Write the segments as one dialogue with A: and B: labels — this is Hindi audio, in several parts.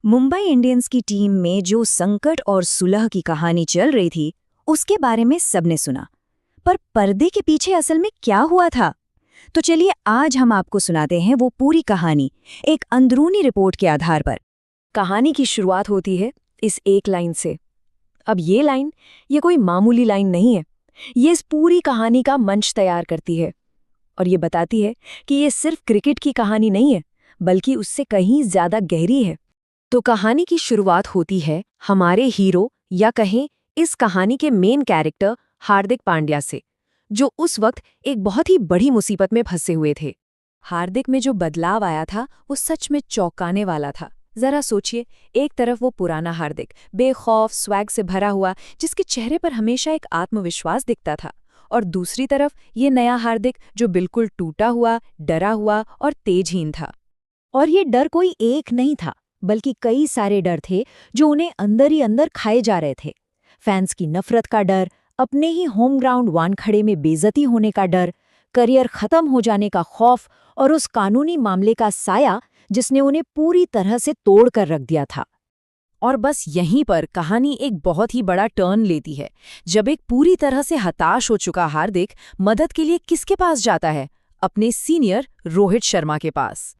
A: मुंबई इंडियंस की टीम में जो संकट और सुलह की कहानी चल रही थी, उसके बारे में सबने सुना। पर पर्दे के पीछे असल में क्या हुआ था? तो चलिए आज हम आपको सुनाते हैं वो पूरी कहानी, एक अंदरूनी रिपोर्ट के आधार पर।
B: कहानी की शुरुआत होती है इस एक लाइन से। अब ये लाइन ये कोई मामूली लाइन नहीं है। ये इस पूरी कहानी का मंच तैयार करती है और ये बताती है कि ये सिर्फ क्रिकेट की कहानी नहीं है, बल्कि उससे कहीं ज्यादा गहरी है। तो कहानी की शुरुआत होती है हमारे हीरो या कहें इस कहानी के मेन कैरेक्टर हार्दिक पांड्या से, जो उस वक्त एक बहुत ही बड़ी मुसीबत में फंसे हुए थे। हार्दिक में जो बदलाव आया था वो सच में चौंकाने वाला था। जरा सोचिए, एक तरफ वो पुराना हार्दिक बेखौफ स्वैग से भरा हुआ, जिसके चेहरे पर हमेशा एक आत्मविश्वास दिखता था, और दूसरी तरफ ये नया हार्दिक जो बिल्कुल टूटा हुआ, डरा हुआ और तेजहीन था।
A: और ये डर कोई एक नहीं था, बल्कि कई सारे डर थे जो उन्हें अंदर ही अंदर खाए जा रहे थे। फैंस की नफरत का डर, अपने ही होम ग्राउंड वानखड़े में बेइज्जती होने का डर, करियर खत्म हो जाने का खौफ और उस कानूनी मामले का साया जिसने उन्हें पूरी तरह से तोड़ कर रख दिया था।
B: और बस यहीं पर कहानी एक बहुत ही बड़ा टर्न लेती है, जब एक पूरी तरह से हताश हो चुका हार्दिक मदद के लिए किसके पास जाता है? अपने सीनियर रोहित शर्मा के पास।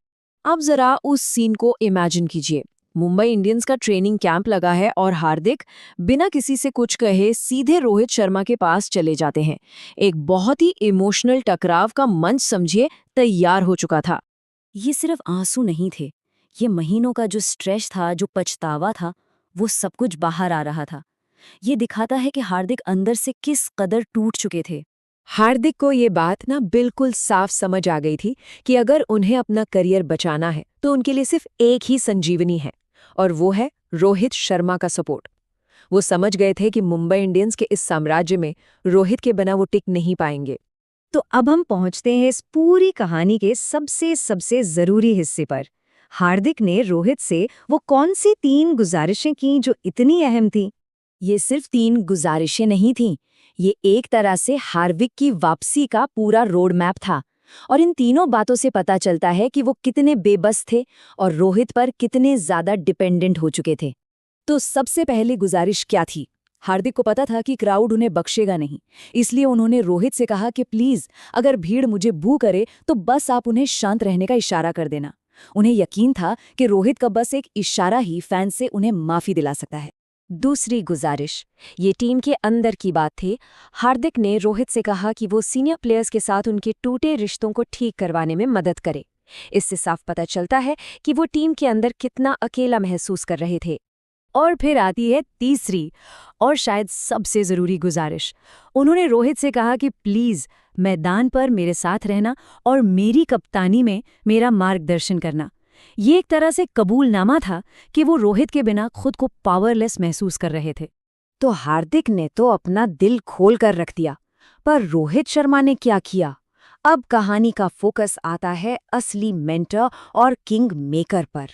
B: अब जरा उस सीन को इमेजिन कीजिए। मुंबई इंडियंस का ट्रेनिंग कैंप लगा है और हार्दिक बिना किसी से कुछ कहे सीधे रोहित शर्मा के पास चले जाते हैं। एक बहुत ही इमोशनल टकराव का मंच समझिए तैयार हो चुका था।
A: ये सिर्फ आंसू नहीं थे, ये महीनों का जो स्ट्रेस था, जो पछतावा था, वो सब कुछ बाहर आ रहा था। ये दिखाता है कि हार्दिक अंदर से किस कदर टूट चुके थे।
B: हार्दिक को ये बात ना बिल्कुल साफ समझ आ गई थी कि अगर उन्हें अपना करियर बचाना है तो उनके लिए सिर्फ एक ही संजीवनी है, और वो है रोहित शर्मा का सपोर्ट। वो समझ गए थे कि मुंबई इंडियंस के इस साम्राज्य में रोहित के बिना वो टिक नहीं पाएंगे।
A: तो अब हम पहुंचते हैं इस पूरी कहानी के सबसे सबसे जरूरी हिस्से पर। हार्दिक ने रोहित से वो कौन सी 3 गुजारिशें की जो इतनी अहम थी? ये सिर्फ 3 गुजारिशें नहीं थीं, ये एक तरह से हार्दिक की वापसी का पूरा रोड मैप था। और इन तीनों बातों से पता चलता है कि वो कितने बेबस थे और रोहित पर कितने ज्यादा डिपेंडेंट हो चुके थे।
B: तो सबसे पहली गुजारिश क्या थी? हार्दिक को पता था कि क्राउड उन्हें बख्शेगा नहीं, इसलिए उन्होंने रोहित से कहा कि प्लीज, अगर भीड़ मुझे बू करे तो बस आप उन्हें शांत रहने का इशारा कर देना। उन्हें यकीन था कि रोहित का बस एक इशारा ही फैंस से उन्हें माफी दिला सकता है। दूसरी गुजारिश, ये टीम के अंदर की बात थी। हार्दिक ने रोहित से कहा कि वो सीनियर प्लेयर्स के साथ उनके टूटे रिश्तों को ठीक करवाने में मदद करे। इससे साफ पता चलता है कि वो टीम के अंदर कितना अकेला महसूस कर रहे थे। और फिर आती है तीसरी और शायद सबसे जरूरी गुजारिश। उन्होंने रोहित से कहा कि प्लीज मैदान पर मेरे साथ रहना और मेरी कप्तानी में मेरा मार्गदर्शन करना। ये एक तरह से कबूलनामा था कि वो रोहित के बिना खुद को पावरलेस महसूस कर रहे थे।
A: तो हार्दिक ने तो अपना दिल खोल कर रख दिया, पर रोहित शर्मा ने क्या किया? अब कहानी का फोकस आता है असली मेंटर और किंग मेकर पर।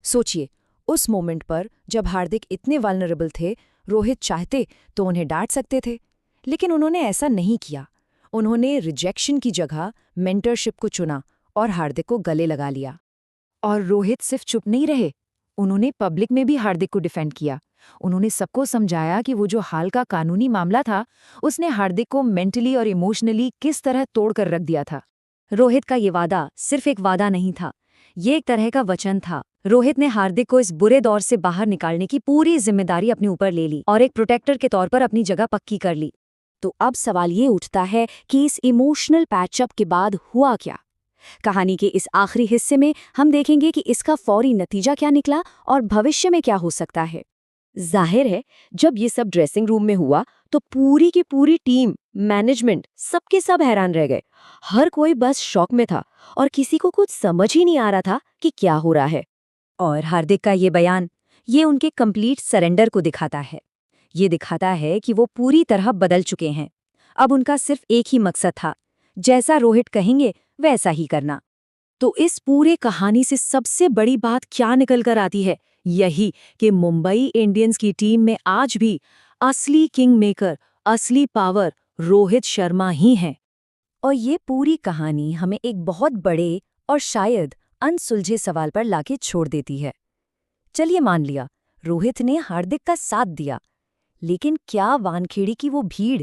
B: सोचिए, उस मोमेंट पर जब हार्दिक इतने वल्नरेबल थे, रोहित चाहते तो उन्हें डांट सकते थे, लेकिन उन्होंने ऐसा नहीं किया। उन्होंने रिजेक्शन की जगह मेंटरशिप को चुना और हार्दिक को गले लगा लिया। और रोहित सिर्फ चुप नहीं रहे, उन्होंने पब्लिक में भी हार्दिक को डिफेंड किया। उन्होंने सबको समझाया कि वो जो हाल का कानूनी मामला था, उसने हार्दिक को मेंटली और इमोशनली किस तरह तोड़कर रख दिया था।
A: रोहित का ये वादा सिर्फ एक वादा नहीं था, ये एक तरह का वचन था। रोहित ने हार्दिक को इस बुरे दौर से बाहर निकालने की पूरी जिम्मेदारी अपने ऊपर ले ली और एक प्रोटेक्टर के तौर पर अपनी जगह पक्की कर ली। तो अब सवाल ये उठता है कि इस इमोशनल पैचअप के बाद हुआ क्या? कहानी के इस आखिरी हिस्से में हम देखेंगे कि इसका फौरी नतीजा क्या निकला और भविष्य में क्या हो सकता है। जाहिर है, जब ये सब ड्रेसिंग रूम में हुआ तो पूरी की पूरी टीम, मैनेजमेंट, सबके सब हैरान रह गए। हर कोई बस शॉक में था और किसी को कुछ समझ ही नहीं आ रहा था कि क्या हो रहा है। और हार्दिक का ये बयान, ये उनके कंप्लीट सरेंडर को दिखाता है। ये दिखाता है कि वो पूरी तरह बदल चुके हैं। अब उनका सिर्फ एक ही मकसद था, जैसा रोहित कहेंगे वैसा ही करना। तो इस पूरे कहानी से सबसे बड़ी बात क्या निकल कर आती है? यही कि मुंबई इंडियंस की टीम में आज भी असली किंग मेकर, असली पावर रोहित शर्मा ही है। और ये पूरी कहानी हमें एक बहुत बड़े और शायद अनसुलझे सवाल पर लाके छोड़ देती है। चलिए मान लिया, रोहित ने हार्दिक का साथ दिया। लेकिन क्या वानखेड़े की वो भीड़,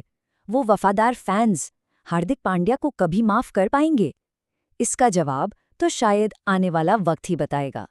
A: वो वफादार फैंस हार्दिक पांड्या को कभी माफ कर पाएंगे? इसका जवाब तो शायद आने वाला वक्त ही बताएगा।